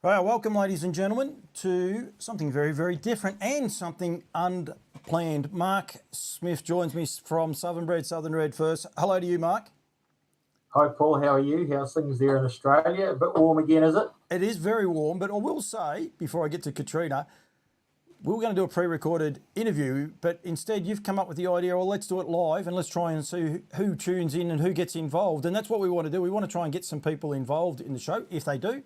Well, welcome, ladies and gentlemen, to something very, very different and something unplanned. Mark Smith joins me from Southern Bred Southern Reared first. Hello to you, Mark. Hi, Paul. How are you? How's things there in Australia? A bit warm again, is it? It is very warm, but I will say, before I get to Katrina, we were going to do a pre-recorded interview, but instead you've come up with the idea, well, let's do it live and let's try and see who tunes in and who gets involved. And that's what we want to do. We want to try and get some people involved in the show. If they do,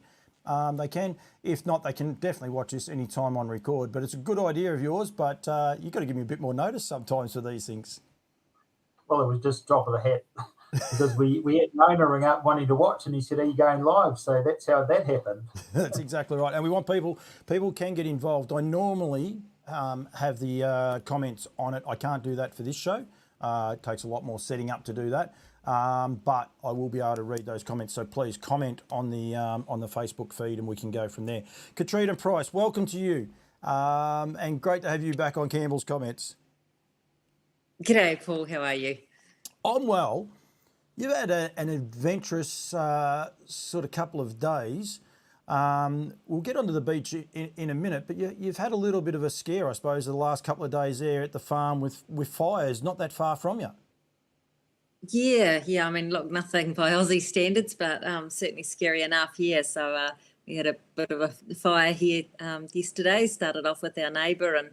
they can. If not, they can definitely watch this anytime on record. But it's a good idea of yours, but you've got to give me a bit more notice sometimes for these things. Well, it was just drop of the hat because we had Mona ring up wanting to watch and he said, are you going live? So that's how that happened. That's exactly right. And we want people can get involved. I normally have the comments on it. I can't do that for this show. It takes a lot more setting up to do that. But I will be able to read those comments. So please comment on the Facebook feed and we can go from there. Katrina Price, welcome to you. And great to have you back on Campbell's Comments. G'day, Paul. How are you? I'm well. You've had an adventurous sort of couple of days. We'll get onto the beach in a minute, but you've had a little bit of a scare, I suppose, the last couple of days there at the farm with fires, not that far from you. Yeah. I mean, look, nothing by Aussie standards, but certainly scary enough. Yeah. So we had a bit of a fire here yesterday. Started off with our neighbour, and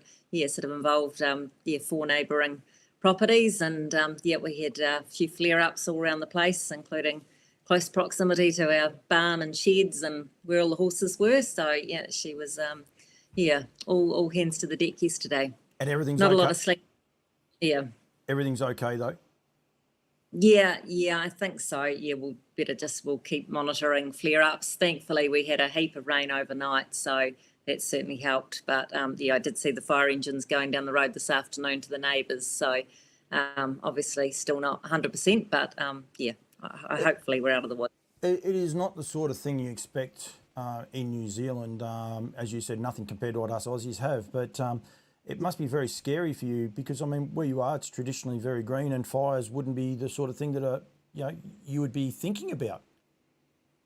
sort of involved 4 neighbouring properties, and we had a few flare-ups all around the place, including close proximity to our barn and sheds and where all the horses were. So she was all hands to the deck yesterday. And everything's not okay? A lot of sleep. Yeah. Everything's okay though? Yeah, I think so. Yeah, we'll keep monitoring flare-ups. Thankfully, we had a heap of rain overnight, so that certainly helped. But I did see the fire engines going down the road this afternoon to the neighbours. So obviously still not 100%, but hopefully we're out of the woods. It is not the sort of thing you expect in New Zealand. As you said, nothing compared to what us Aussies have, but it must be very scary for you because, I mean, where you are, it's traditionally very green and fires wouldn't be the sort of thing that you would be thinking about.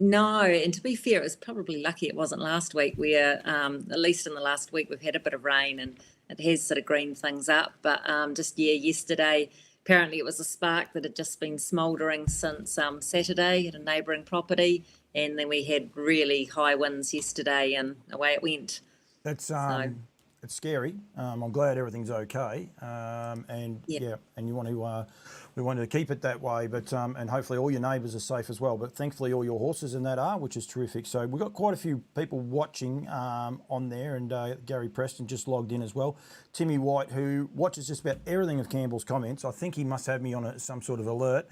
No, and to be fair, it was probably lucky it wasn't last week. Where at least in the last week we've had a bit of rain and it has sort of greened things up. But yesterday, apparently it was a spark that had just been smouldering since Saturday at a neighbouring property, and then we had really high winds yesterday, and away it went. That's it's scary. I'm glad everything's okay, and you want to we want to keep it that way, but and hopefully all your neighbours are safe as well. But thankfully all your horses and that are, which is terrific. So we've got quite a few people watching on there, and Gary Preston just logged in as well. Timmy White, who watches just about everything of Campbell's Comments. I think he must have me on some sort of alert.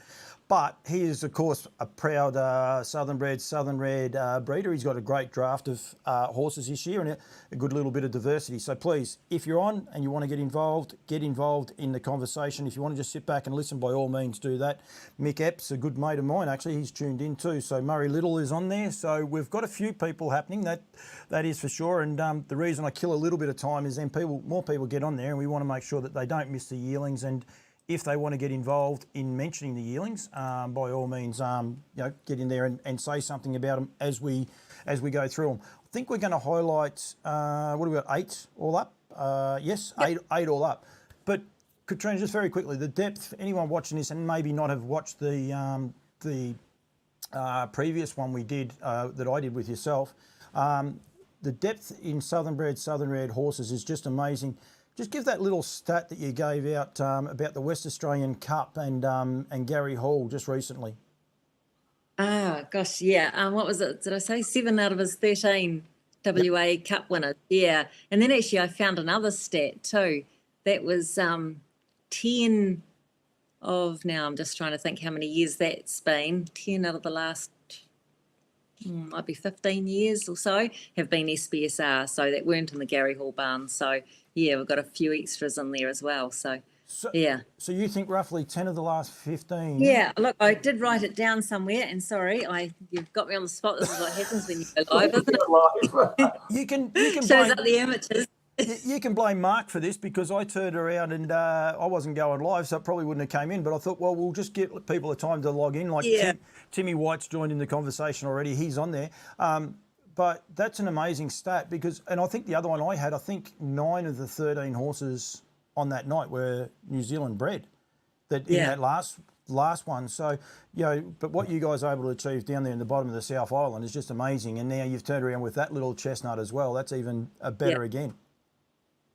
But he is, of course, a proud Southern Bred Southern Reared breeder. He's got a great draft of horses this year and a good little bit of diversity. So please, if you're on and you want to get involved in the conversation. If you want to just sit back and listen, by all means do that. Mick Epps, a good mate of mine, actually, he's tuned in too. So Murray Little is on there. So we've got a few people happening, that is for sure. And the reason I kill a little bit of time is then more people get on there, and we want to make sure that they don't miss the yearlings. And if they want to get involved in mentioning the yearlings, by all means, get in there and say something about them as we go through them. I think we're going to highlight, what have we got, 8 all up? Yes, yep. 8 all up. But Katrina, just very quickly, the depth, anyone watching this and maybe not have watched the previous one we did, that I did with yourself, the depth in Southern Bred Southern Reared horses is just amazing. Just give that little stat that you gave out about the West Australian Cup and Gary Hall just recently. Oh, gosh, yeah. What was it? Did I say 7 out of his 13 WA Cup winners? Yeah. And then actually I found another stat too. That was 10 of, now I'm just trying to think how many years that's been, 10 out of the last, might be 15 years or so, have been SBSR. So that weren't in the Gary Hall barn. So yeah, we've got a few extras in there as well. So yeah. So you think roughly 10 of the last 15? Yeah, look, I did write it down somewhere, and sorry, you've got me on the spot. This is what happens when you go live, isn't it? You can shows up the amateurs. You can blame Mark for this because I turned around and I wasn't going live, so it probably wouldn't have came in. But I thought, well, we'll just give people a time to log in. Like Timmy White's joined in the conversation already. He's on there. But that's an amazing stat because, and I think the other one I had, I think 9 of the 13 horses on that night were New Zealand bred. That in that last one. So, but what you guys are able to achieve down there in the bottom of the South Island is just amazing. And now you've turned around with that little chestnut as well. That's even better again.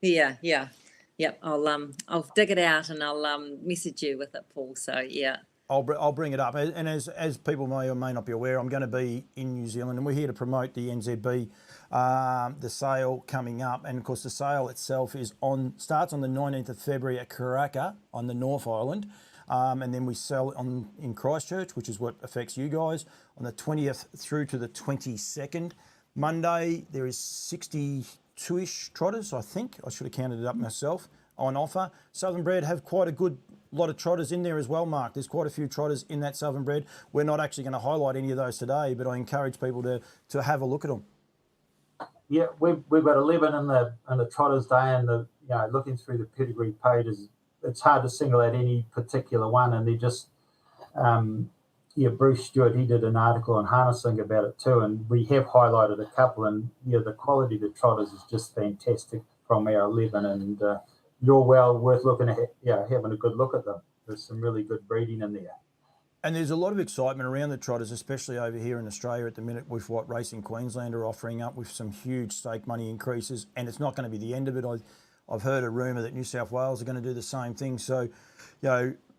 Yeah. Yep. I'll dig it out and I'll message you with it, Paul. So yeah. I'll bring it up. And as people may or may not be aware, I'm going to be in New Zealand and we're here to promote the NZB, the sale coming up. And of course, the sale itself starts on the 19th of February at Karaka on the North Island. And then we sell in Christchurch, which is what affects you guys, on the 20th through to the 22nd. Monday, there is 62-ish trotters, I think. I should have counted it up myself, on offer. Southern Bred have quite a good lot of trotters in there as well, Mark. There's quite a few trotters in that Southern Bred. We're not actually going to highlight any of those today, but I encourage people to have a look at them. Yeah, we've got 11 in the trotters day, and looking through the pedigree pages, it's hard to single out any particular one, and they're just Bruce Stewart, he did an article on harnessing about it too, and we have highlighted a couple, and the quality of the trotters is just fantastic from our 11, and you're well worth looking at, having a good look at them. There's some really good breeding in there. And there's a lot of excitement around the trotters, especially over here in Australia at the minute with what Racing Queensland are offering up with some huge stake money increases, and it's not going to be the end of it. I've heard a rumour that New South Wales are going to do the same thing. So,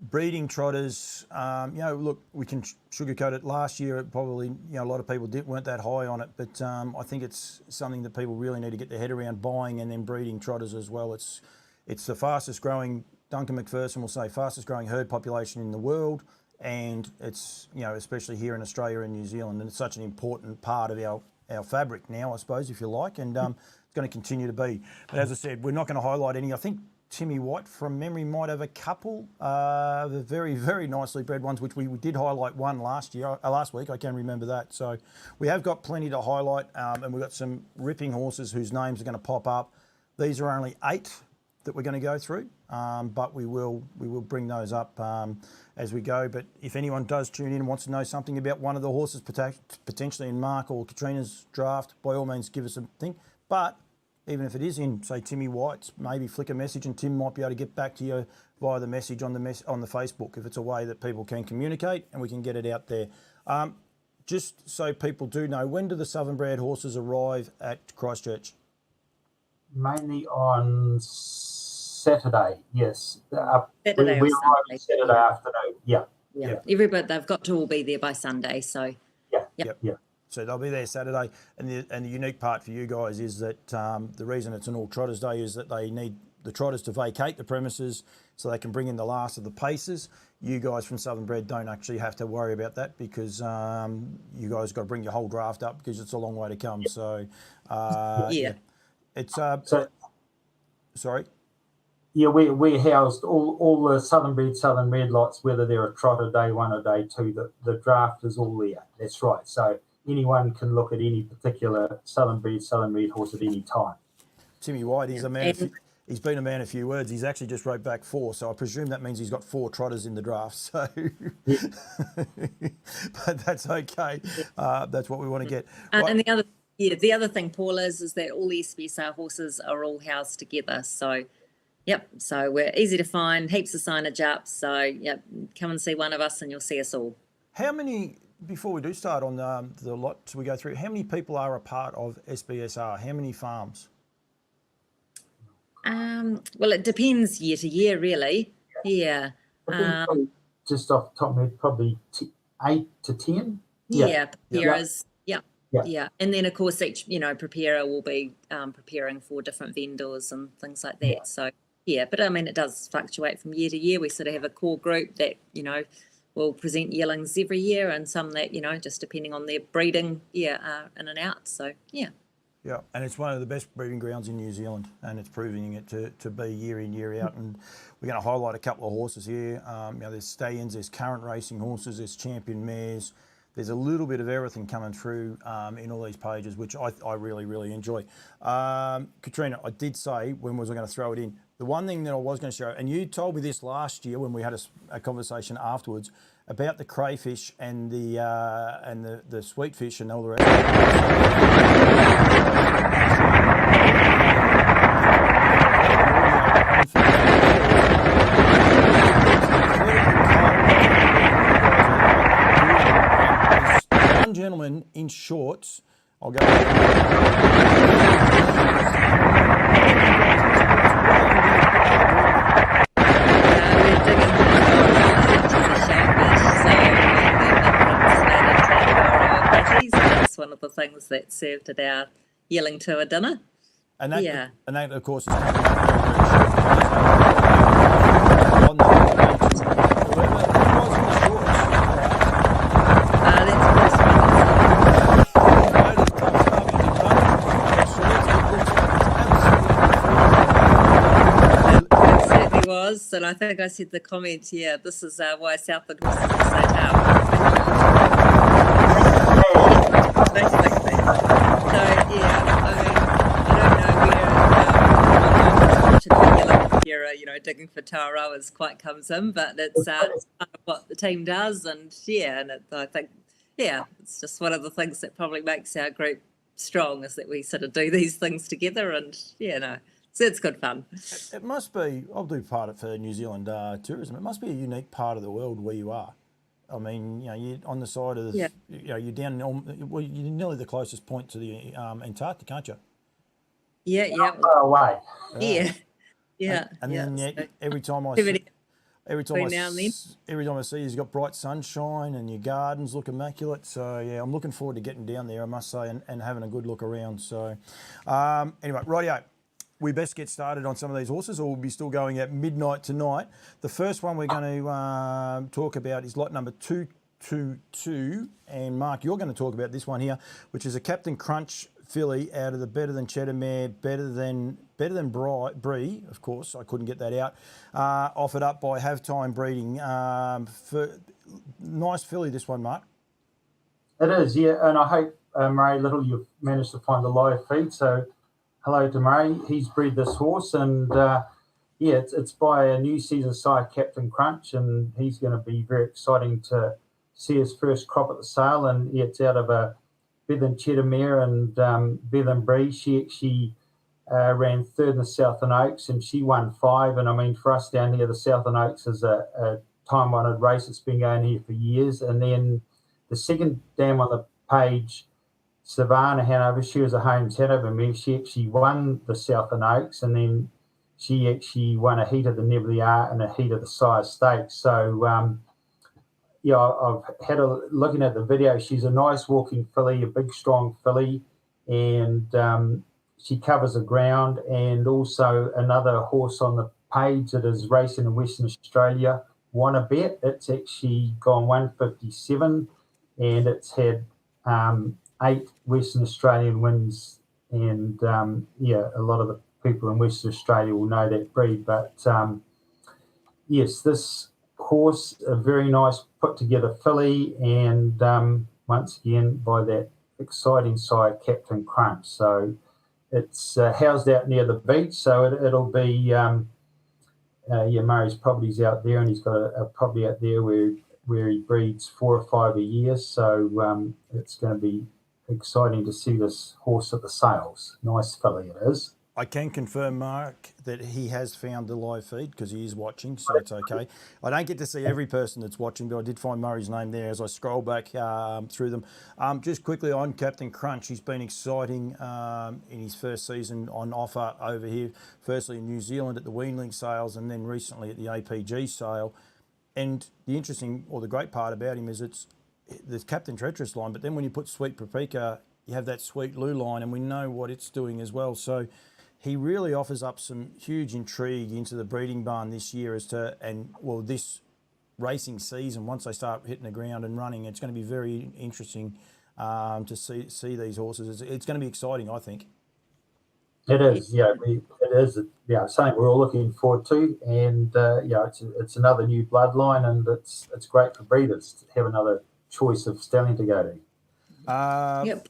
breeding trotters, look, we can sugarcoat it. Last year, it probably, a lot of people weren't that high on it, but I think it's something that people really need to get their head around, buying and then breeding trotters as well. It's the fastest growing, Duncan McPherson will say, fastest growing herd population in the world. And it's, especially here in Australia and New Zealand, and it's such an important part of our fabric now, I suppose, if you like, and it's going to continue to be. But as I said, we're not going to highlight any. I think Timmy White, from memory, might have a couple, the very, very nicely bred ones, which we did highlight one last week. I can remember that. So we have got plenty to highlight, and we've got some ripping horses whose names are going to pop up. These are only 8 that we're going to go through, but we will bring those up as we go. But if anyone does tune in and wants to know something about one of the horses, potentially in Mark or Katrina's draft, by all means give us a thing. But even if it is in, say, Timmy White's, maybe flick a message and Tim might be able to get back to you via the message on the Facebook, if it's a way that people can communicate and we can get it out there. Just so people do know, when do the Southern Bred horses arrive at Christchurch? Mainly on Saturday, yes. Saturday we or arrive Sunday. Saturday afternoon, yeah. Everybody, they've got to all be there by Sunday, so. Yeah. So they'll be there Saturday, and the unique part for you guys is that the reason it's an all trotters day is that they need the trotters to vacate the premises so they can bring in the last of the paces. You guys from Southern Bred don't actually have to worry about that because you guys got to bring your whole draft up because it's a long way to come. So it's sorry. Yeah, we housed all the Southern Bred Southern Reared lots, whether they're a trotter day 1 or day 2. The draft is all there. That's right. So anyone can look at any particular Southern Bred Southern Reared horse at any time. Timmy White, he's a man. He's been a man of few words. He's actually just wrote back 4, so I presume that means he's got 4 trotters in the draft. So, but that's okay. That's what we want to get. Right. And the other thing, Paul, is that all the SBSR horses are all housed together. So, so we're easy to find, heaps of signage up. So, come and see one of us and you'll see us all. How many, before we do start on the lots we go through, how many people are a part of SBSR? How many farms? Well, it depends year to year, really. Yeah. I think just off the top of my head, probably 8 to 10. Preparers. Yeah. And then, of course, each, preparer will be preparing for different vendors and things like that. Yeah. So, but I mean, it does fluctuate from year to year. We sort of have a core group that, will present yearlings every year, and some that, just depending on their breeding, are in and out. So, yeah. Yeah, and it's one of the best breeding grounds in New Zealand, and it's proving it to be year in, year out. And we're going to highlight a couple of horses here. There's stallions, there's current racing horses, there's champion mares. There's a little bit of everything coming through in all these pages, which I really, really enjoy. Katrina, I did say when was I going to throw it in? The one thing that I was going to show, and you told me this last year when we had a conversation afterwards about the crayfish and the sweet fish and all the rest. One gentleman in shorts. I'll go. That's one of the things that's served at our Yearling tour dinner. And that, Yeah. and that, of course, is coming up on the beach. Whoever was in the shorts. It certainly was, and I think I said the comment, yeah, this is why Southern Bred is so tough. Basically. So, yeah, I mean, I don't know where you know, digging for taurawas quite comes in, but it's part of what the team does, and yeah, and I think, yeah, it's just one of the things that probably makes our group strong is that we sort of do these things together, and yeah, no, so it's good fun. It must be, I'll do part of it for New Zealand tourism, it must be a unique part of the world where you are. I mean, you know, you're on the side of, you know, you're down, well, you're nearly the closest point to the Antarctic, aren't you? Yeah, Not far away. Yeah. And then so every time I every see, now and then. every time I see you've got bright sunshine and your gardens look immaculate. So yeah, I'm looking forward to getting down there, I must say, and having a good look around. So anyway, rightio. We best get started on some of these horses, or we'll be still going at midnight tonight. The first one we're going to talk about is lot number 222, and Mark, you're going to talk about this one here, which is a Captain Crunch filly out of the Better Than Cheddar mare, Better Than Brie, of course, I couldn't get that out, offered up by Have Time Breeding. Nice filly, this one, Mark. It is, yeah, and I hope, Murray Little, you've managed to find the live feed, so hello to Murray. He's bred this horse, and yeah, it's by a new season sire, Captain Crunch, and he's going to be very exciting to see his first crop at the sale. And yeah, it's out of a Better Than Cheddar mare and Better Than Brie. She ran third in the Southern Oaks, and she won 5. And I mean, for us down here, the Southern Oaks is a time-honoured race. It's been going here for years. And then the second dam on the page, Savannah Hanover, she was a Holmes Hanover mare. She actually won the Southern Oaks, and then she actually won a heat of the Never the Art and a heat of the Sire Stakes. So, yeah, I've had looking at the video, she's a nice walking filly, a big, strong filly, and she covers the ground. And also another horse on the page that is racing in Western Australia, Wanna Bet. It's actually gone 157, and it's had 8 Western Australian wins, and yeah, a lot of the people in Western Australia will know that breed. But yes, this horse, a very nice put together filly, and once again by that exciting side, Captain Crunch. So it's housed out near the beach, so it'll be yeah, Murray's property's out there, and he's got a property out there where he breeds 4 or 5 a year. So it's going to be exciting to see this horse at the sales. Nice filly it is. I can confirm, Mark, that he has found the live feed because he is watching, so it's okay. I don't get to see every person that's watching, but I did find Murray's name there as I scroll back through them. Just quickly on Captain Crunch, he's been exciting in his first season on offer over here, firstly in New Zealand at the Yearling sales, and then recently at the APG sale. And the interesting, or the great part about him is it's the Captain Treacherous line, but then when you put Sweet Paprika, you have that Sweet Lou line, and we know what it's doing as well. So he really offers up some huge intrigue into the breeding barn this year as to, and well, this racing season, once they start hitting the ground and running, it's going to be very interesting to see these horses. It's going to be exciting, I think. It is, yeah, it is, yeah, something we're all looking forward to, and yeah, it's another new bloodline, and it's great for breeders to have another choice of stallion to go to.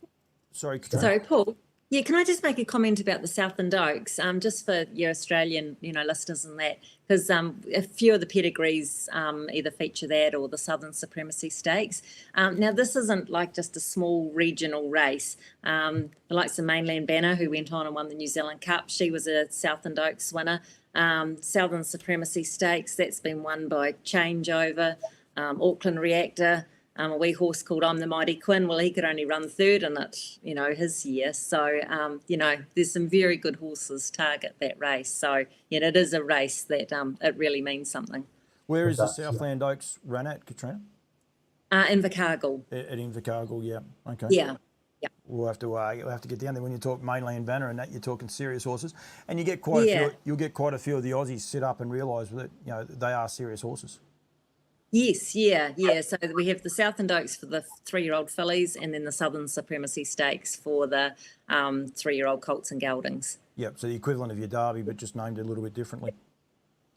Sorry, Paul. Yeah, can I just make a comment about the Southern Oaks, just for your Australian, listeners and that, because a few of the pedigrees either feature that or the Southern Supremacy Stakes. Now, this isn't like just a small regional race. The likes of Mainland Banner, who went on and won the New Zealand Cup, she was a Southern Oaks winner. Southern Supremacy Stakes, that's been won by Changeover, Auckland Reactor. A wee horse called I'm the Mighty Quinn. Well, he could only run third in it, his year. So, there's some very good horses target that race. So, it is a race that it really means something. Where is the Southland Oaks run at, Katrina? Invercargill. At Invercargill, yeah. Okay. Yeah. We'll have to get down there. When you talk Mainland Banner and that, you're talking serious horses, and you get quite a few. You'll get quite a few of the Aussies sit up and realise that they are serious horses. Yes, yeah. So we have the Southern Oaks for the 3-year-old fillies, and then the Southern Supremacy Stakes for the 3-year-old colts and geldings. Yep. So the equivalent of your Derby, but just named a little bit differently.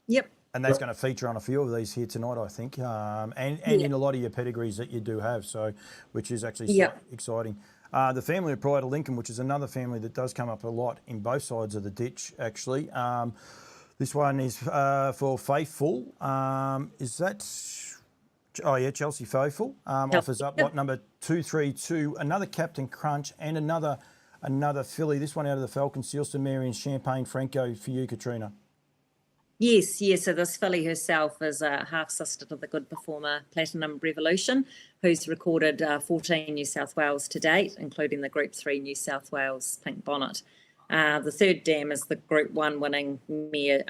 Yep. And that's going to feature on a few of these here tonight, I think, and in a lot of your pedigrees that you do have. So, which is actually exciting. The family of Pride of Lincoln, which is another family that does come up a lot in both sides of the ditch, actually. This one is for Faithful. Is that? Oh yeah, Chelsea Faithful offers up lot number 232. Another Captain Crunch and another filly. This one out of the Falcon Sealston Mary and Champagne Franco for you, Katrina. Yes. So this filly herself is a half sister to the good performer Platinum Revolution, who's recorded 14 New South Wales to date, including the Group 3 New South Wales Pink Bonnet. The third dam is the Group 1 winning mare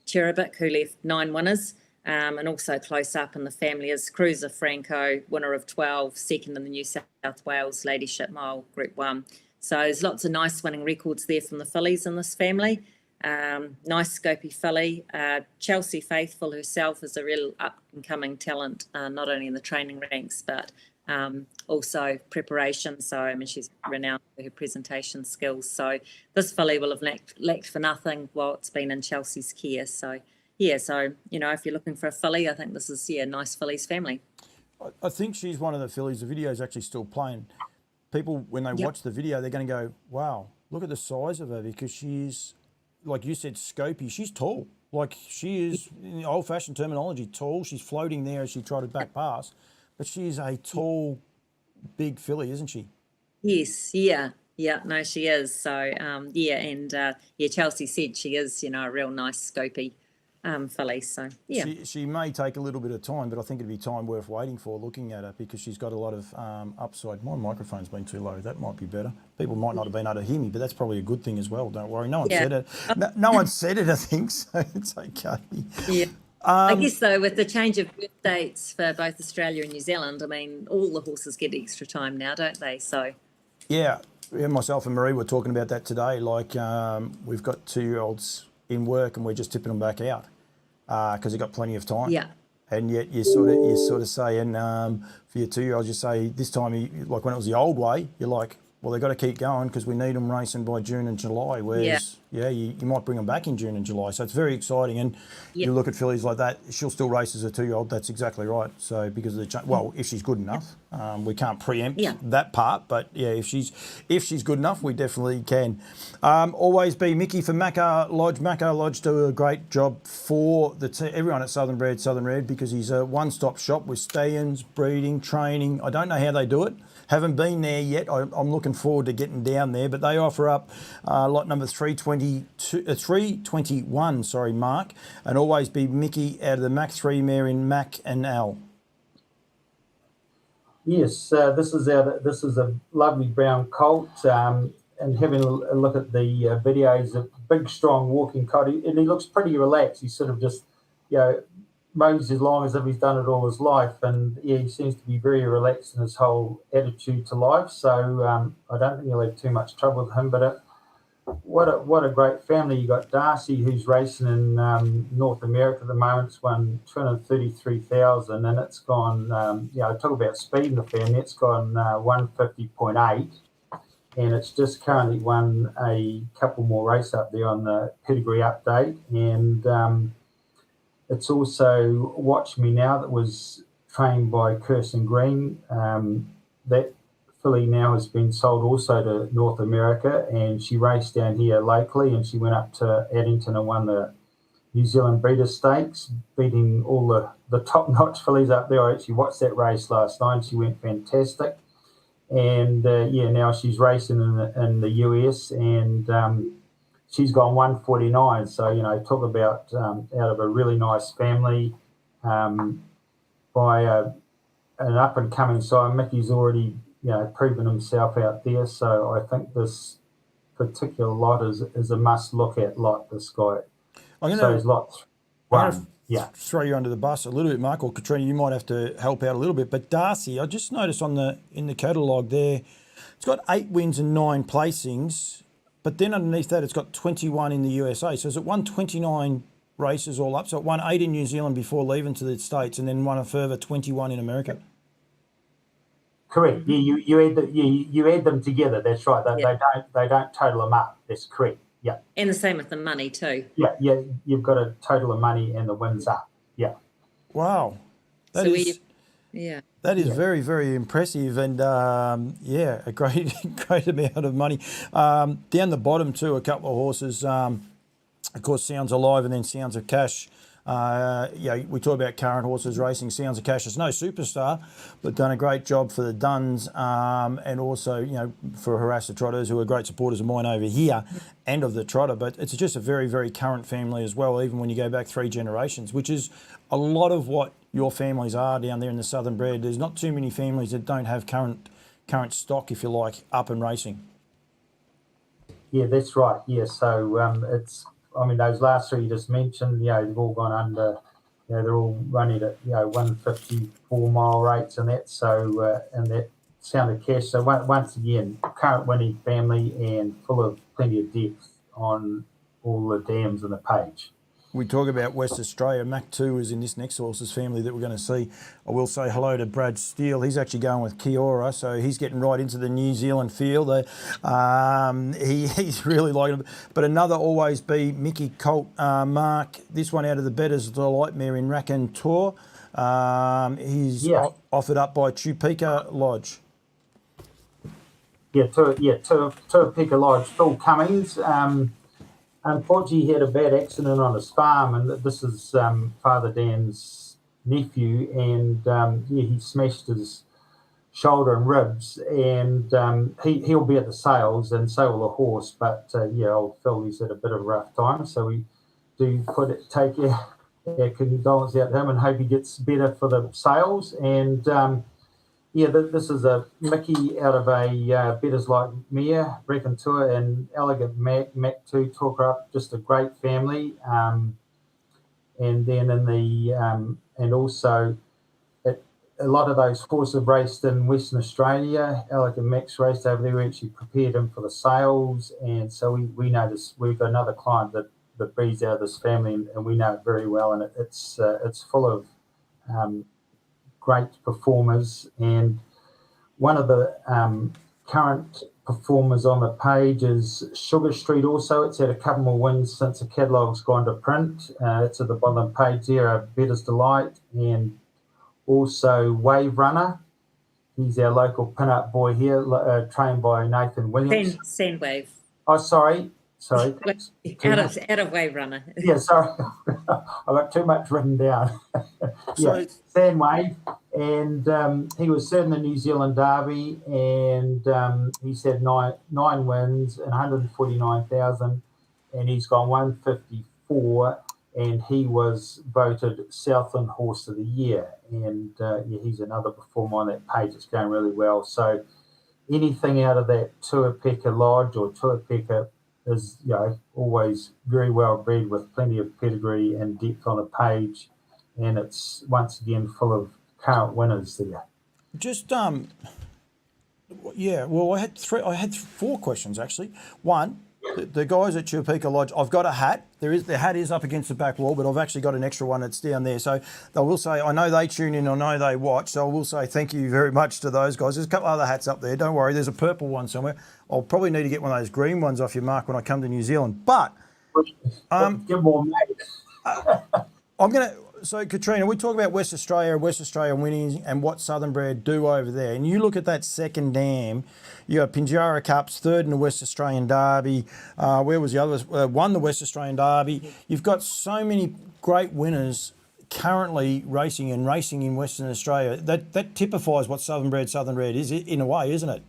Cherubic, who left 9 winners. And also close up in the family is Cruiser Franco, winner of 12, second in the New South Wales Ladyship Mile Group 1. So there's lots of nice winning records there from the fillies in this family. Nice scopy filly. Chelsea Faithful herself is a real up-and-coming talent, not only in the training ranks, but also preparation. So, she's renowned for her presentation skills. So this filly will have lacked for nothing while it's been in Chelsea's care. So, if you're looking for a filly, I think this is, nice fillies family. I think she's one of the fillies. The video is actually still playing. People, when they watch the video, they're going to go, wow, look at the size of her, because she's, like you said, scopy. She's tall. Like, she is, in old-fashioned terminology, tall. She's floating there as she tried to back pass. But she is a tall, big filly, isn't she? Yes, yeah, no, she is. So, Chelsea said she is, a real nice scopy filly. So, yeah. She may take a little bit of time, but I think it'd be time worth waiting for, looking at her, because she's got a lot of upside. My microphone's been too low. That might be better. People might not have been able to hear me, but that's probably a good thing as well. Don't worry. No one said it. No one said it, I think, so it's okay. Yeah. I guess, though, with the change of birth dates for both Australia and New Zealand, all the horses get extra time now, don't they? So, yeah, myself and Marie were talking about that today. Like, we've got 2-year-olds in work and we're just tipping them back out because they've got plenty of time. Yeah. And yet you're sort of saying, for your 2-year-olds, you say this time, like when it was the old way, you're like, well, they've got to keep going because we need them racing by June and July. Whereas, you might bring them back in June and July. So it's very exciting. And you look at fillies like that, she'll still race as a 2-year-old. That's exactly right. So because of the if she's good enough, we can't preempt that part. But if she's good enough, we definitely can. Always be Mickey for Macca Lodge. Macca Lodge do a great job for everyone at Southern Bred Southern Reared, because he's a one-stop shop with stallions, breeding, training. I don't know how they do it. Haven't been there yet. I'm looking forward to getting down there, but they offer up lot number 321, Mark, and always be Mickey out of the Mac 3 mare in Mac and Al. Yes, this is a lovely brown colt, and having a look at the videos, a big, strong walking colt, and he looks pretty relaxed. He's sort of just, mows as long as if he's done it all his life, and he seems to be very relaxed in his whole attitude to life. So I don't think you'll have too much trouble with him. But what a great family! You got Darcy, who's racing in North America at the moment. It's won 233,000, and it's gone. Talk about speed in the family. It's gone 150.8, and it's just currently won a couple more races up there on the pedigree update, and it's also Watch Me Now, that was trained by Kirsten Green. That filly now has been sold also to North America, and she raced down here locally, and she went up to Addington and won the New Zealand Breeder Stakes, beating all the top-notch fillies up there. I actually watched that race last night. She went fantastic. And, now she's racing in the US, and she's gone 149. So, talk about out of a really nice family by an up-and-coming sire. Mickey's already, proven himself out there. So I think this particular lot is a must-look-at lot, this guy. So it's lot one. Yeah. Throw you under the bus a little bit, Mark, or Katrina, you might have to help out a little bit. But Darcy, I just noticed in the catalogue there, it's got 8 wins and 9 placings, but then underneath that it's got 21 in the USA. So is it won 29 races all up? So it won 8 in New Zealand before leaving to the States, and then won a further 21 in America. Correct. Yeah, you add them together. That's right. They don't total them up. That's correct. Yeah. And the same with the money too. Yeah. You've got a total of money and the wins up. Yeah. Wow. That is very, very impressive, and a great amount of money. Down the bottom too, a couple of horses. Of course, Sounds Alive and then Sounds of Cash. We talk about current horses racing. Sounds of Cash is no superstar, but done a great job for the Duns, and also for Harasser Trotters, who are great supporters of mine over here and of the Trotter. But it's just a very, very current family as well, even when you go back 3 generations, which is a lot of what your families are down there in the Southern Bred. There's not too many families that don't have current stock, if you like, up and racing. Yeah, that's right. Yeah, so it's. I mean, those last 3 you just mentioned, they've all gone under. They're all running at 154-mile rates and that. So and that Sound of Cash. So once again, current winning family and full of plenty of depth on all the dams on the page. We talk about West Australia. Mac 2 is in this next horse's family that we're going to see. I will say hello to Brad Steele. He's actually going with Kiora, so he's getting right into the New Zealand field. He's really liking it. But another always be Mickey Colt, Mark. This one out of the Better's Delight mare in Raconteur. He's offered up by Tupeka Lodge. Tupeka Lodge. Phil Cummings. Unfortunately, he had a bad accident on his farm, and this is Father Dan's nephew, and he smashed his shoulder and ribs, and he'll be at the sales, and so will the horse. But old Phil, he's had a bit of a rough time, so we do take our condolence out to him, and hope he gets better for the sales. And this is a Mickey out of a Betters Like Mare, Raconteur, and Elegant Mac 2 talk her up. Just a great family. And then in the and also a lot of those horses have raced in Western Australia. Elegant Mac's raced over there. We actually prepared him for the sales, and so we know this. We've got another client that breeds out of this family, and we know it very well. And it's full of great performers, and one of the current performers on the page is Sugar Street. Also, it's had a couple more wins since the catalogue's gone to print. It's at the bottom page there, Better's Delight, and also Wave Runner. He's our local pin-up boy here, trained by Nathan Williams. Sandwave. Oh, sorry. Out of Wave Runner. Yeah, sorry. I got too much written down. Sandwave. And he was third in the New Zealand Derby, and he's had nine wins and 149,000, and he's gone 154, and he was voted Southland Horse of the Year. And he's another performer on that page. It's going really well. So anything out of that Tuapeka Lodge or Tuapeka is always very well bred with plenty of pedigree and depth on the page, and it's once again full of current winners there. Just I had 4 questions actually. One, the guys at Tupeka Lodge, I've got a hat. The hat is up against the back wall, but I've actually got an extra one that's down there. So I will say, I know they tune in, I know they watch, so I will say thank you very much to those guys. There's a couple other hats up there, don't worry, there's a purple one somewhere. I'll probably need to get one of those green ones off you, Mark, when I come to New Zealand. But give more, mate. I'm going to, So Katrina, we talk about West Australia winning and what Southern Bred do over there. And you look at that second dam, you got Pinjarra Cups, third in the West Australian Derby. Where was the other? Won the West Australian Derby. You've got so many great winners currently racing in Western Australia. That typifies what Southern Reared is in a way, isn't it?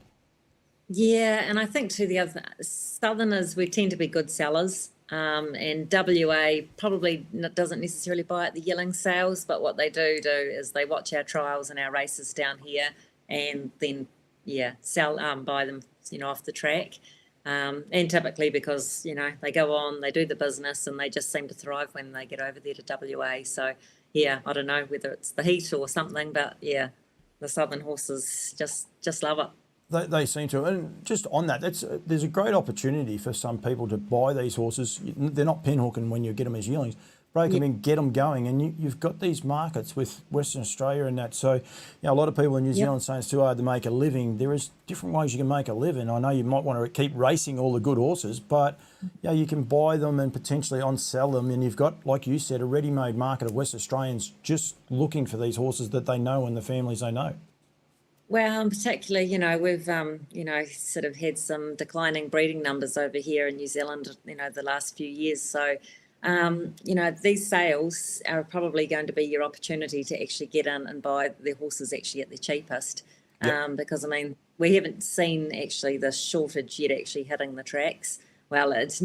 Yeah, and I think too the other Southerners, we tend to be good sellers. And WA probably doesn't necessarily buy at the Yearling sales, but what they do is they watch our trials and our races down here, and then sell buy them off the track. And typically because they go on, they do the business, and they just seem to thrive when they get over there to WA. So I don't know whether it's the heat or something, but the Southern horses just love it. They seem to, and just on that, there's a great opportunity for some people to buy these horses. They're not pinhooking when you get them as yearlings. Break them in, get them going, and you've got these markets with Western Australia and that. So, a lot of people in New Zealand saying it's too hard to make a living. There is different ways you can make a living. I know you might want to keep racing all the good horses, but you can buy them and potentially on-sell them, and you've got, like you said, a ready-made market of West Australians just looking for these horses that they know and the families they know. Well, and particularly, we've, sort of had some declining breeding numbers over here in New Zealand, the last few years. So, these sales are probably going to be your opportunity to actually get in and buy the horses actually at the cheapest. Because, we haven't seen actually the shortage yet actually hitting the tracks. Well, it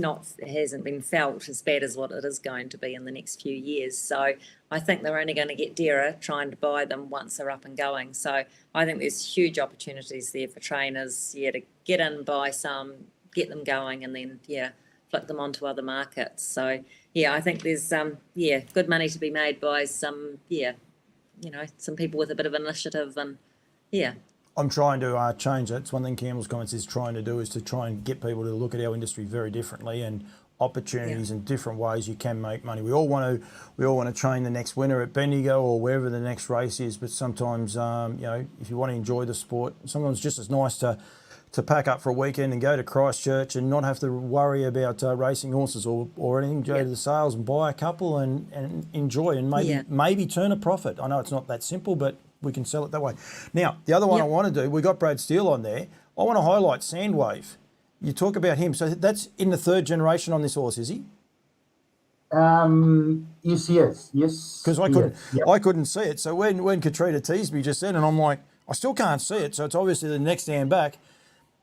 hasn't been felt as bad as what it is going to be in the next few years. So I think they're only going to get dearer trying to buy them once they're up and going. So I think there's huge opportunities there for trainers, to get in, buy some, get them going, and then, flip them onto other markets. So, I think there's, good money to be made by some, some people with a bit of initiative and, I'm trying to change that. It's one thing Campbell's Comments is trying to do, is to try and get people to look at our industry very differently and opportunities and different ways you can make money. We all want to train the next winner at Bendigo or wherever the next race is, but sometimes if you want to enjoy the sport, sometimes it's just as nice to pack up for a weekend and go to Christchurch and not have to worry about racing horses or anything. Go to the sales and buy a couple and enjoy and maybe turn a profit. I know it's not that simple, but we can sell it that way. Now, the other one I want to do, we got Brad Steele on there. I want to highlight Sandwave. You talk about him. So that's in the third generation on this horse, is he? Yes, he is. Yes. Because I couldn't see it. So when Katrina teased me just then, and I'm like, I still can't see it. So it's obviously the next hand back.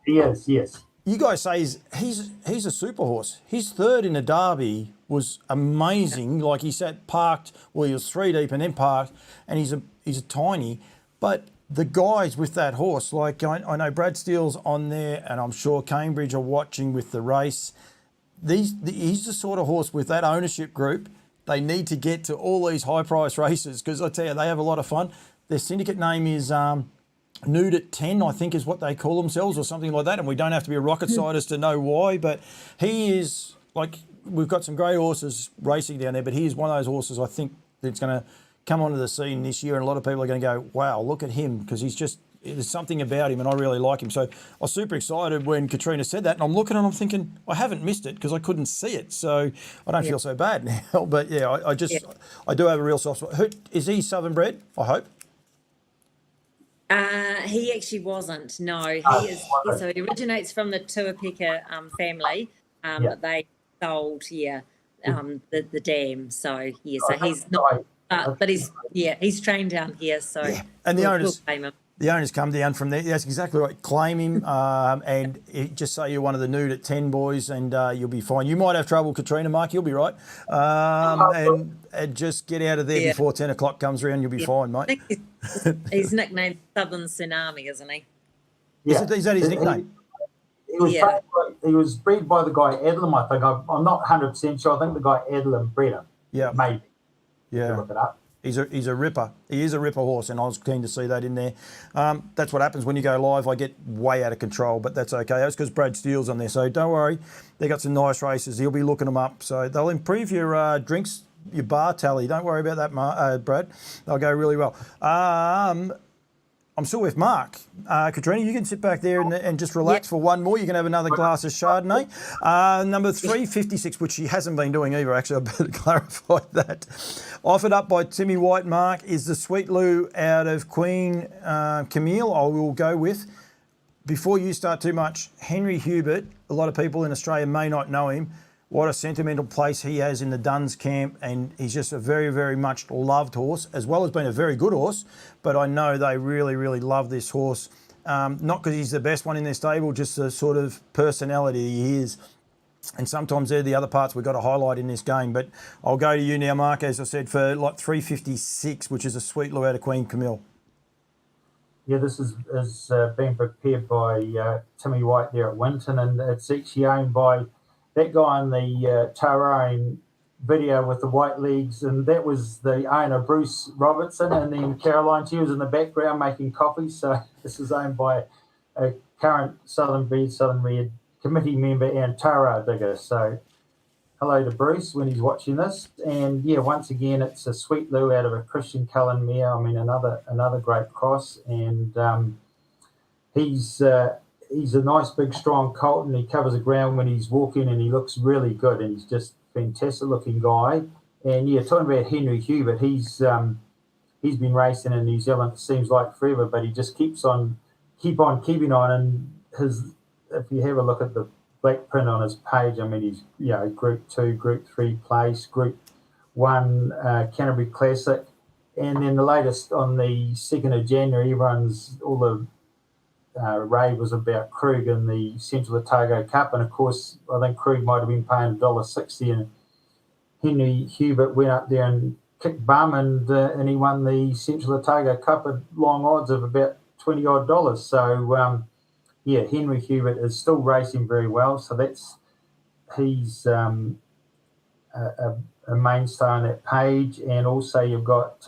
Yes. You guys say he's a super horse. His third in the Derby was amazing. Like he sat parked, he was 3 deep and then parked, and he's a tiny. But the guys with that horse, like I know Brad Steele's on there, and I'm sure Cambridge are watching with the race. He's the sort of horse with that ownership group. They need to get to all these high price races, because I tell you, they have a lot of fun. Their syndicate name is Nude at 10, I think is what they call themselves, or something like that, and we don't have to be a rocket scientist to know why, but he is, like, we've got some great horses racing down there, but he is one of those horses I think that's going to come onto the scene this year, and a lot of people are going to go, wow, look at him, because there's something about him and I really like him. So I was super excited when Katrina said that, and I'm looking and I'm thinking, I haven't missed it because I couldn't see it, so I don't feel so bad now. But I do have a real soft spot. Is he Southern Bred, I hope? He actually wasn't. No, he is. So he originates from the Tuapeka family, but they sold the dam. So so he's not. But he's trained down here. So and the owners come down from there. That's exactly right. Claim him and just say you're one of the Nude at 10 boys, and you'll be fine. You might have trouble, Katrina, Mark. You'll be right. And just get out of there before 10 o'clock comes around. You'll be fine, mate. He's nicknamed Southern Tsunami, isn't he? Yeah. Is that his nickname? He was bred by the guy Edlam, I think. I'm not 100% sure. I think the guy Edlam bred him. Yeah. Maybe. Yeah. Look it up. He's a ripper. He is a ripper horse, and I was keen to see that in there. That's what happens when you go live. I get way out of control, but that's okay. That's because Brad Steele's on there. So don't worry. They got some nice races. He'll be looking them up. So they'll improve your drinks, your bar tally. Don't worry about that, Brad. They'll go really well. I'm still with Mark. Katrina, you can sit back there and just relax for one more. You can have another glass of Chardonnay. Number 356, which she hasn't been doing either, actually. I better clarify that. Offered up by Timmy White, Mark, is the Sweet Lou out of Queen Camille. I will go with. Before you start too much, Henry Hubert, a lot of people in Australia may not know him. What a sentimental place he has in the Duns camp, and he's just a very, very much loved horse, as well as being a very good horse. But I know they really, really love this horse. Not because he's the best one in their stable, just the sort of personality he is. And sometimes they're the other parts we've got to highlight in this game. But I'll go to you now, Mark, as I said, for like 356, which is a Sweet Lou out of Queen Camille. Yeah, this is being prepared by Timmy White there at Winton, and it's actually owned by that guy in the Tyrone video with the white legs, and that was the owner, Bruce Robertson, and then Caroline, she was in the background making coffee. So this is owned by a current Southern Bred Southern Reared committee member and Tara digger. So hello to Bruce when he's watching this. And yeah, once again, it's a Sweet Lou out of a Christian Cullen mare. I mean, another great cross, and he's a nice, big, strong colt, and he covers the ground when he's walking, and he looks really good, and he's just a fantastic looking guy. And yeah, talking about Henry Hubert, he's been racing in New Zealand, it seems like forever, but he just keeps on keeping on. And if you have a look at the black print on his page, I mean, he's Group 2, Group 3 place, Group 1 Canterbury Classic, and then the latest on the 2nd of January, he runs all the rave was about Krug in the Central Otago Cup, and of course I think Krug might have been paying $1.60, and Henry Hubert went up there and kicked bum, and he won the Central Otago Cup at long odds of about $20 odd. So yeah, Henry Hubert is still racing very well, so he's a mainstay on that page. And also you've got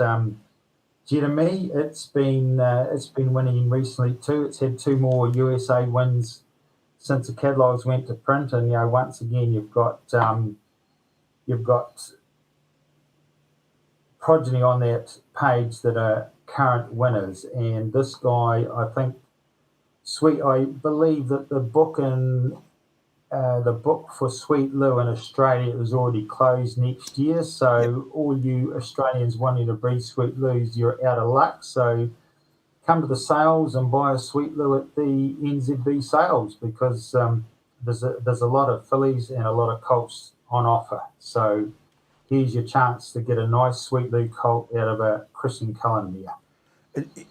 Jeremy, it's been winning recently too. It's had 2 more USA wins since the catalogues went to print, and once again you've got progeny on that page that are current winners. And this guy, I believe that the book for Sweet Lou in Australia is already closed next year. So all you Australians wanting to breed Sweet Lou's, you're out of luck. So come to the sales and buy a Sweet Lou at the NZB sales, because there's a lot of fillies and a lot of colts on offer. So here's your chance to get a nice Sweet Lou colt out of a Christian Cullen mare.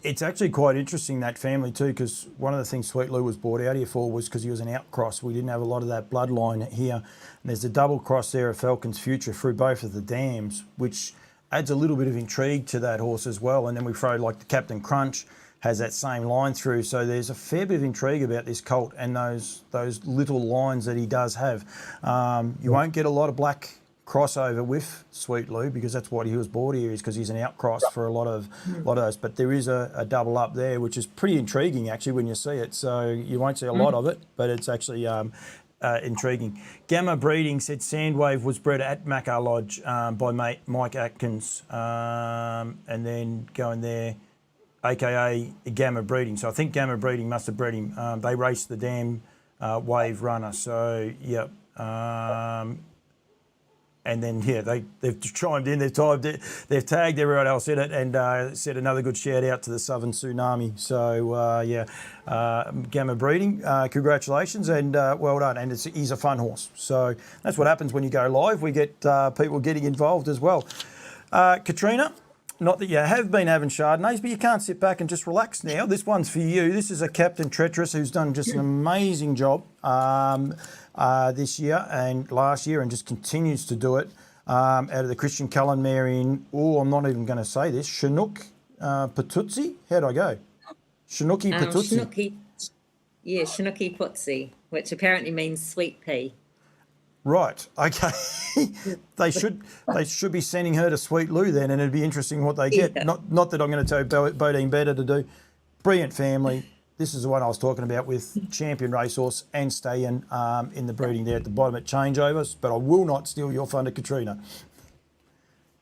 It's actually quite interesting, that family too, because one of the things Sweet Lou was brought out here for was because he was an outcross. We didn't have a lot of that bloodline here. And there's a double cross there of Falcon's Future through both of the dams, which adds a little bit of intrigue to that horse as well. And then we throw like the Captain Crunch has that same line through. So there's a fair bit of intrigue about this colt and those little lines that he does have. You won't get a lot of black crossover with Sweet Lou, because that's what he was bought here, is because he's an outcross for a lot of those. But there is a double up there, which is pretty intriguing actually when you see it. So you won't see a lot of it, but it's actually intriguing. Gamma Breeding said Sandwave was bred at Macca Lodge by Mike Atkins, and then going there, aka Gamma Breeding. So I think Gamma Breeding must have bred him. They raced the damn Wave Runner. So yeah. And then, yeah, they've chimed in, they've tagged everyone else in it, and said another good shout out to the Southern Tsunami. So, Gamma Breeding, congratulations and well done. And he's a fun horse. So that's what happens when you go live. We get people getting involved as well. Katrina, not that you have been having Chardonnays, but you can't sit back and just relax now. This one's for you. This is a Captain Treacherous who's done just an amazing job. This year and last year, and just continues to do it out of the Christian Cullen mare in, I'm not even going to say this, Chinook Patuzzi? How'd I go? Chinooki Patuzzi. Chinooki Putzi, which apparently means sweet pea. Right, okay. They should be sending her to Sweet Lou then, and it'd be interesting what they get. Yeah. Not that I'm going to tell Bodine better to do. Brilliant family. This is the one I was talking about with Champion Racehorse and staying in the breeding there at the bottom at changeovers, but I will not steal your thunder, Katrina.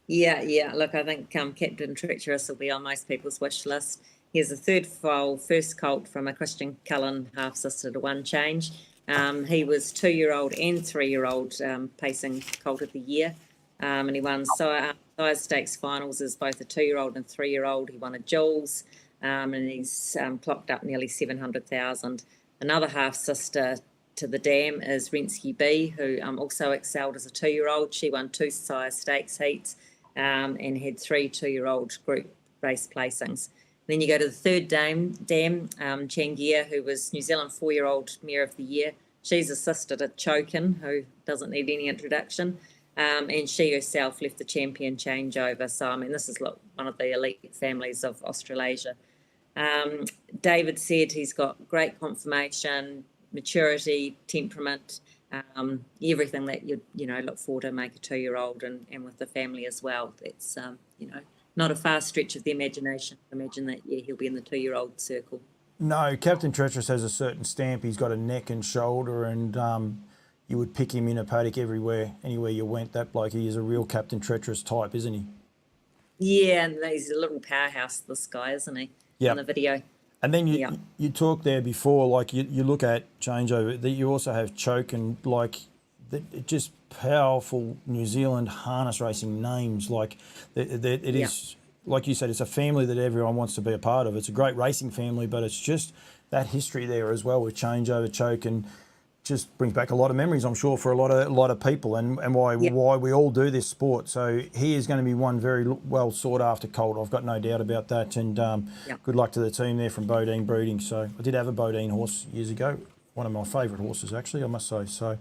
Yeah. Look, I think Captain Treacherous will be on most people's wish list. He's a third foal, first colt from a Christian Cullen half sister to One Change. He was 2-year-old and 3-year-old pacing colt of the year. And he won size stakes finals as both a 2-year-old and 3-year-old. He won a Jules, and he's clocked up nearly 700,000. Another half sister to the dam is Rensky B, who also excelled as a 2-year-old. She won 2 size stakes heats and had 3 2-year-old group race placings. Then you go to the third dam, Changia, who was New Zealand 4-year-old Mare of the Year. She's a sister to Chokin, who doesn't need any introduction. And she herself left the champion changeover. So, I mean, this is one of the elite families of Australasia. David said he's got great conformation, maturity, temperament, everything that you look for to make a 2-year-old and with the family as well. That's, not a far stretch of the imagination. Imagine that, he'll be in the 2-year-old circle. No, Captain Treacherous has a certain stamp. He's got a neck and shoulder, and you would pick him in a paddock anywhere you went. That bloke, he is a real Captain Treacherous type, isn't he? Yeah, and he's a little powerhouse, this guy, isn't he? Yeah. In the video. And then you talked there before, like you look at changeover, that you also have Choke and just powerful New Zealand harness racing names. Like it is, like you said, it's a family that everyone wants to be a part of. It's a great racing family, but it's just that history there as well with changeover, Choke, and just brings back a lot of memories, I'm sure, for a lot of people, and why we all do this sport. So he is going to be one very well sought after colt. I've got no doubt about that. And good luck to the team there from Bodine Breeding. So I did have a Bodine horse years ago. One of my favourite horses, actually, I must say. So,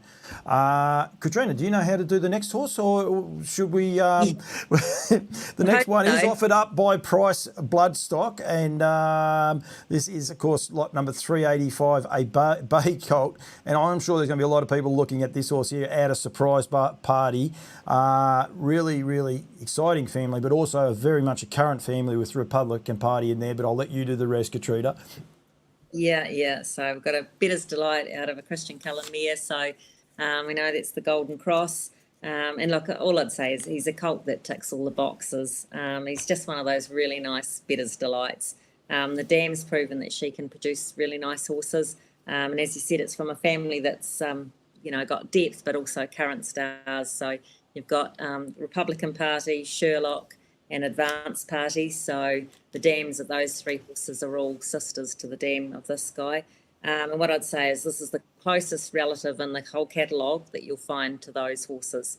Katrina, do you know how to do the next horse, or should we? The next one is offered up by Price Bloodstock, and this is, of course, lot number 385, a bay colt. And I'm sure there's going to be a lot of people looking at this horse here at a surprise party. Really, really exciting family, but also very much a current family with Republican Party in there. But I'll let you do the rest, Katrina. Yeah. So we've got a Better's Delight out of a Christian Cullen mare. So we know that's the Golden Cross. And look, all I'd say is he's a colt that ticks all the boxes. He's just one of those really nice Better's Delights. The dam's proven that she can produce really nice horses. And as you said, it's from a family that's, got depth, but also current stars. So you've got Republican Party, Sherlock, and Advance Party. So the dams of those 3 horses are all sisters to the dam of this guy. And what I'd say is this is the closest relative in the whole catalogue that you'll find to those horses.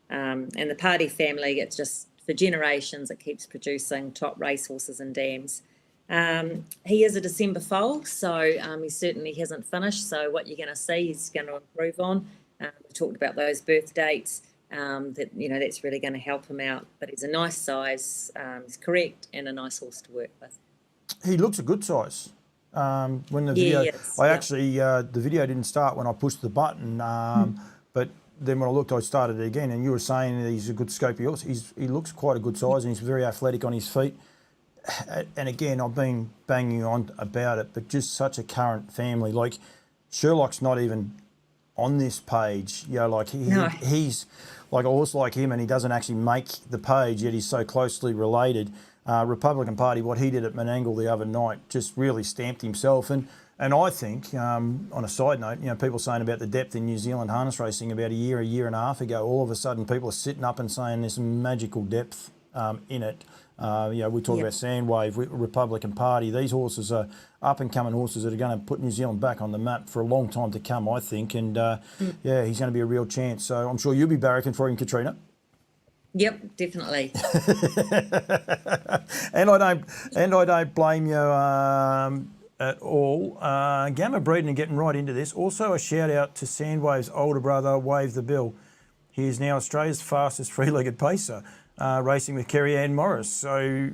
And the Party family, it's just for generations, it keeps producing top race horses and dams. He is a December foal, so he certainly hasn't finished. So what you're going to see, he's going to improve on. We talked about those birth dates. That's really going to help him out. But he's a nice size, he's correct, and a nice horse to work with. He looks a good size. When the video, the video didn't start when I pushed the button, but then when I looked, I started it again, and you were saying that he's a good scopy horse. He looks quite a good size, and he's very athletic on his feet. And again, I've been banging on about it, but just such a current family. Like Sherlock's not even on this page, he's like a horse like him, and he doesn't actually make the page, yet he's so closely related. Republican Party, what he did at Menangle the other night, just really stamped himself. And I think, on a side note, people saying about the depth in New Zealand harness racing about a year and a half ago, all of a sudden people are sitting up and saying there's some magical depth in it. We talk about Sandwave, Republican Party. These horses are up-and-coming horses that are going to put New Zealand back on the map for a long time to come, I think. And, he's going to be a real chance. So I'm sure you'll be barracking for him, Katrina. Yep, definitely. and I don't blame you at all. Gamma Breeding and getting right into this. Also a shout-out to Sandwave's older brother, Wave the Bill. He is now Australia's fastest three-legged pacer. Racing with Kerry Ann Morris. So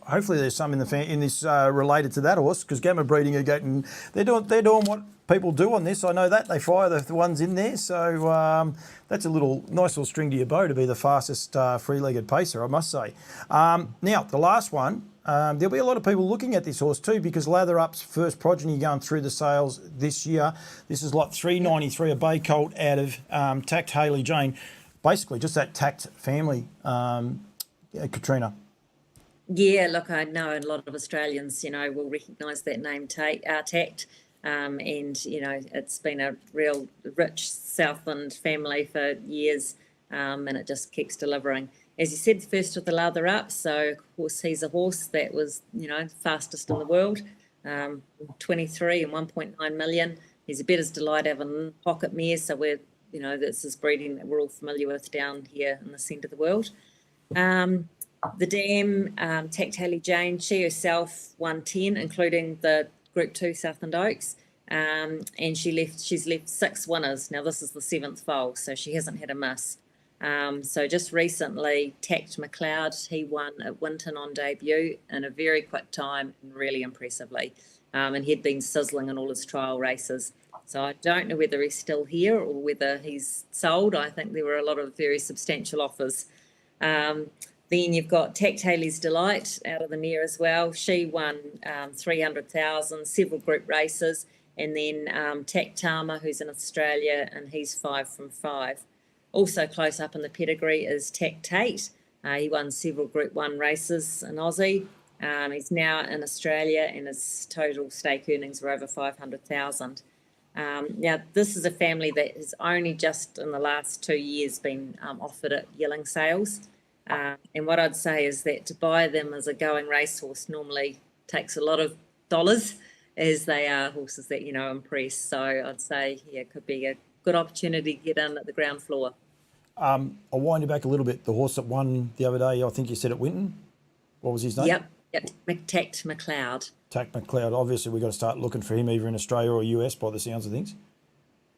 hopefully there's some in this related to that horse, because Gamma Breeding are they're doing what people do on this. I know that they fire the ones in there. So that's a nice little string to your bow to be the fastest three-legged pacer, I must say. Now the last one. There'll be a lot of people looking at this horse too, because Lather Up's first progeny going through the sales this year. This is lot 393, a bay colt out of Tact Haley Jane. Basically, just that Tact family, Katrina. Yeah, look, I know a lot of Australians, will recognise that name, Tact. And, it's been a real rich Southland family for years, and it just keeps delivering. As you said, first with the lather up, so of course he's a horse that was, fastest in the world, 23 and 1.9 million. He's a Better's Delight Avon pocket mare, so this is breeding that we're all familiar with down here in the centre of the world. The dam, Tact Haley Jane, she herself won 10, including the Group 2 Southland Oaks, and she's left 6 winners. Now this is the 7th foal, so she hasn't had a miss. So just recently, Tact McLeod, he won at Winton on debut in a very quick time and really impressively, and he'd been sizzling in all his trial races. So I don't know whether he's still here or whether he's sold. I think there were a lot of very substantial offers. Then you've got Tact Haley's Delight out of the mare as well. She won 300,000, several group races. And then Tact Tama, who's in Australia, and he's 5 from 5. Also close up in the pedigree is Tact Tate. He won several Group 1 races in Aussie. He's now in Australia, and his total stake earnings were over 500,000. Now, this is a family that has only just in the last 2 years been offered at yearling sales. And what I'd say is that to buy them as a going racehorse normally takes a lot of dollars, as they are horses that, impress. So I'd say, it could be a good opportunity to get in at the ground floor. I'll wind you back a little bit. The horse that won the other day, I think you said at Winton. What was his name? Yep. Tact McLeod. Tact McLeod. Obviously, we've got to start looking for him either in Australia or US by the sounds of things.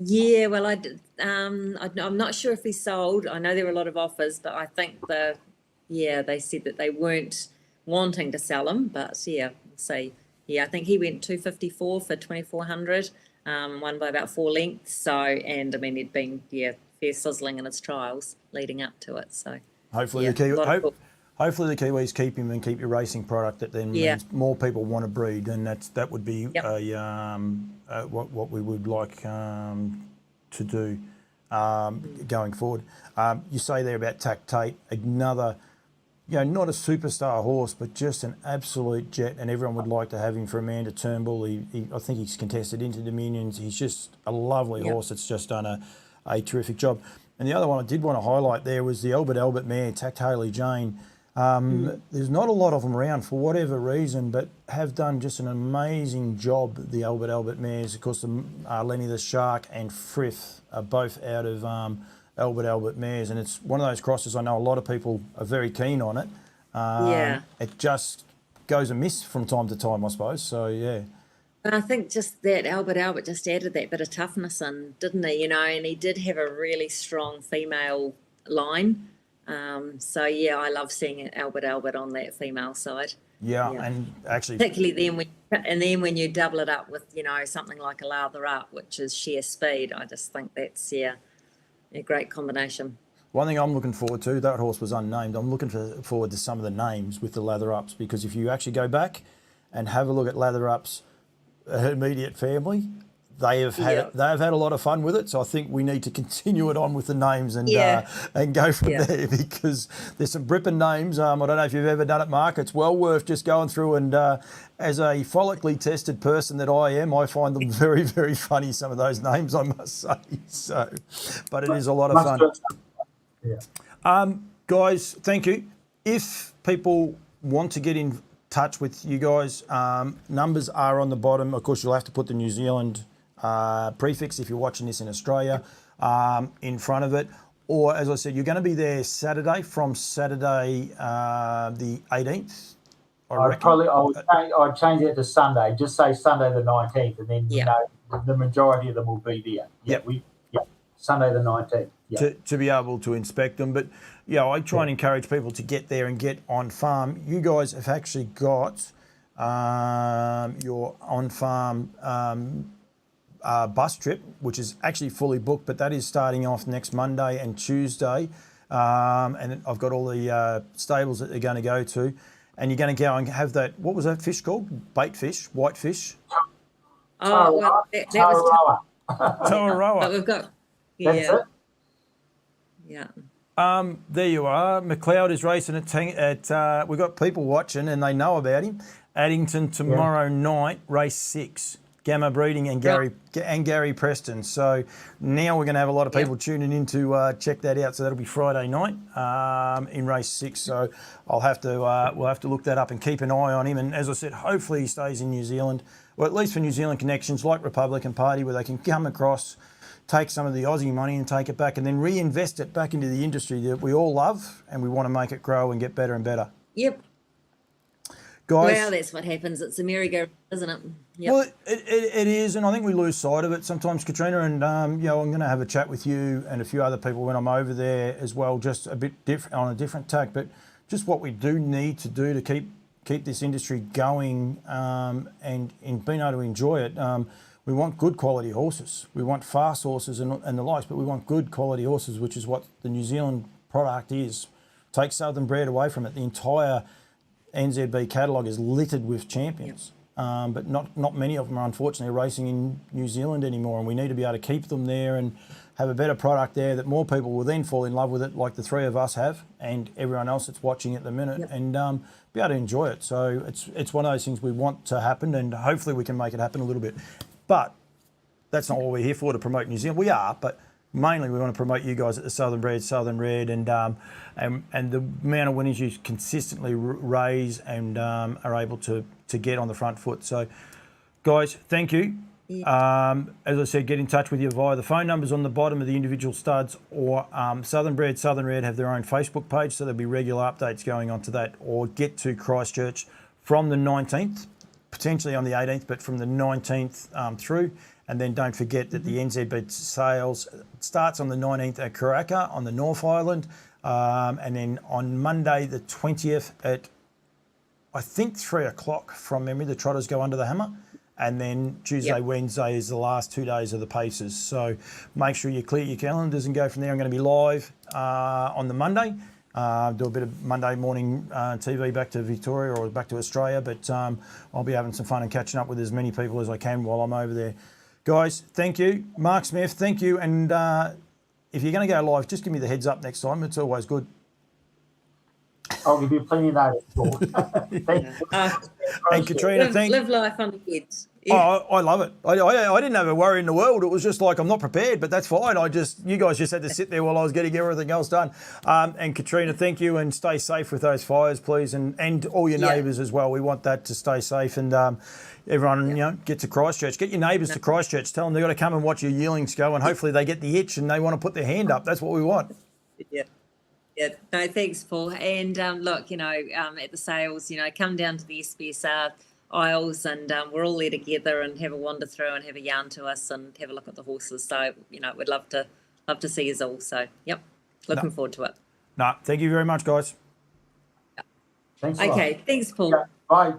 Yeah, well, I'm not sure if he sold. I know there were a lot of offers, but I think they said that they weren't wanting to sell him. But we'll see. Yeah, I think he went 254 for 2,400, won by about 4 lengths. So, and I mean, he'd been fair sizzling in his trials leading up to it. So hopefully the Kiwis keep him and keep your racing product. That then means more people want to breed, and that would be what we would like to do going forward. You say there about Tact Tate, another, not a superstar horse, but just an absolute jet, and everyone would like to have him for Amanda Turnbull. I think he's contested into Dominions. He's just a lovely horse that's just done a terrific job. And the other one I did want to highlight there was the Albert mare, Tact Haley Jane. There's not a lot of them around for whatever reason, but have done just an amazing job, the Albert mares. Of course, Lenny the Shark and Frith are both out of Albert mares, and it's one of those crosses I know a lot of people are very keen on it. It just goes amiss from time to time, I suppose. So, yeah. And I think just that Albert just added that bit of toughness in, didn't he? And he did have a really strong female line. I love seeing Albert on that female side. Yeah. And actually, particularly then when you double it up with something like a lather up, which is sheer speed, I just think that's a great combination. One thing I'm looking forward to, that horse was unnamed. I'm looking forward to some of the names with the lather ups, because if you actually go back and have a look at lather ups, immediate family, they have had a lot of fun with it. So I think we need to continue it on with the names and go from there, because there's some bripping names. I don't know if you've ever done it, Mark. It's well worth just going through, and as a follically tested person that I am, I find them very, very funny, some of those names, I must say. So, but it is a lot of fun. Guys, thank you. If people want to get in touch with you guys, numbers are on the bottom. Of course, you'll have to put the New Zealand prefix if you're watching this in Australia in front of it. Or, as I said, you're going to be there Saturday, from Saturday the 18th. I'd change it to Sunday. Just say Sunday the 19th, and then the majority of them will be there. Sunday the 19th. To be able to inspect them. But I try and encourage people to get there and get on farm. You guys have actually got your on farm bus trip, which is actually fully booked, but that is starting off next Monday and Tuesday. And I've got all the stables that they're going to go to. And you're going to go and have that, what was that fish called? Bait fish, white fish? Oh, well, that was Tauraroa. But we've got, That's it? yeah. There you are. McLeod is racing at we've got people watching and they know about him. Addington tomorrow night, race 6. Gamma Breeding and Gary Preston. So now we're going to have a lot of people tuning in to check that out. So that'll be Friday night in race 6. So I'll have to we'll have to look that up and keep an eye on him. And as I said, hopefully he stays in New Zealand, or at least for New Zealand connections like Republican Party, where they can come across, take some of the Aussie money and take it back, and then reinvest it back into the industry that we all love and we want to make it grow and get better and better. Yep. Guys, Well, that's what happens. It's a merry-go-round, isn't it? Yep. Well, it is, and I think we lose sight of it sometimes, Katrina. And you know, I'm going to have a chat with you and a few other people when I'm over there as well, just a bit different on a different tack. But just what we do need to do to keep this industry going and in being able to enjoy it. We want good quality horses. We want fast horses and the likes, but we want good quality horses, which is what the New Zealand product is. Take Southern Bred away from it. The entire NZB catalogue is littered with champions, but not many of them are unfortunately racing in New Zealand anymore, and we need to be able to keep them there and have a better product there that more people will then fall in love with it, like the three of us have and everyone else that's watching at the minute, and be able to enjoy it. So it's one of those things we want to happen, and hopefully we can make it happen a little bit. But that's not what we're here for, to promote New Zealand. We are, but mainly we want to promote you guys at the Southern Bred Southern Reared, and the amount of winners you consistently raise and are able to get on the front foot. So, guys, thank you. As I said, get in touch with you via the phone numbers on the bottom of the individual studs, or Southern Bred Southern Reared have their own Facebook page, so there'll be regular updates going on to that, or get to Christchurch from the 19th, potentially on the 18th, but from the 19th through. And then don't forget that the NZB sales starts on the 19th at Karaka on the North Island. And then on Monday the 20th at, I think, 3 o'clock from memory, the trotters go under the hammer. And then Tuesday, Wednesday is the last 2 days of the paces. So make sure you clear your calendars and go from there. I'm going to be live on the Monday. Do a bit of Monday morning TV back to Victoria or back to Australia. But I'll be having some fun and catching up with as many people as I can while I'm over there. Guys, thank you. Mark Smith, thank you. And if you're going to go live, just give me the heads up next time. It's always good. I'll give you plenty of notice, Paul. Thank you. And Katrina, live life on the edge. Oh, I love it. I didn't have a worry in the world. It was just like, I'm not prepared, but that's fine. You guys just had to sit there while I was getting everything else done. And Katrina, thank you, and stay safe with those fires, please, and all your neighbours as well. We want that to stay safe, and everyone, get to Christchurch. Get your neighbours to Christchurch. Tell them they've got to come and watch your yearlings go, and hopefully they get the itch and they want to put their hand up. That's what we want. Yeah. Yeah, no, thanks, Paul. And look, at the sales, come down to the SBSR aisles, and we're all there together, and have a wander through and have a yarn to us and have a look at the horses. So, we'd love to see us all. So, looking forward to it. No, thank you very much, guys. Thanks a lot. Okay, thanks, Paul. Yeah, bye.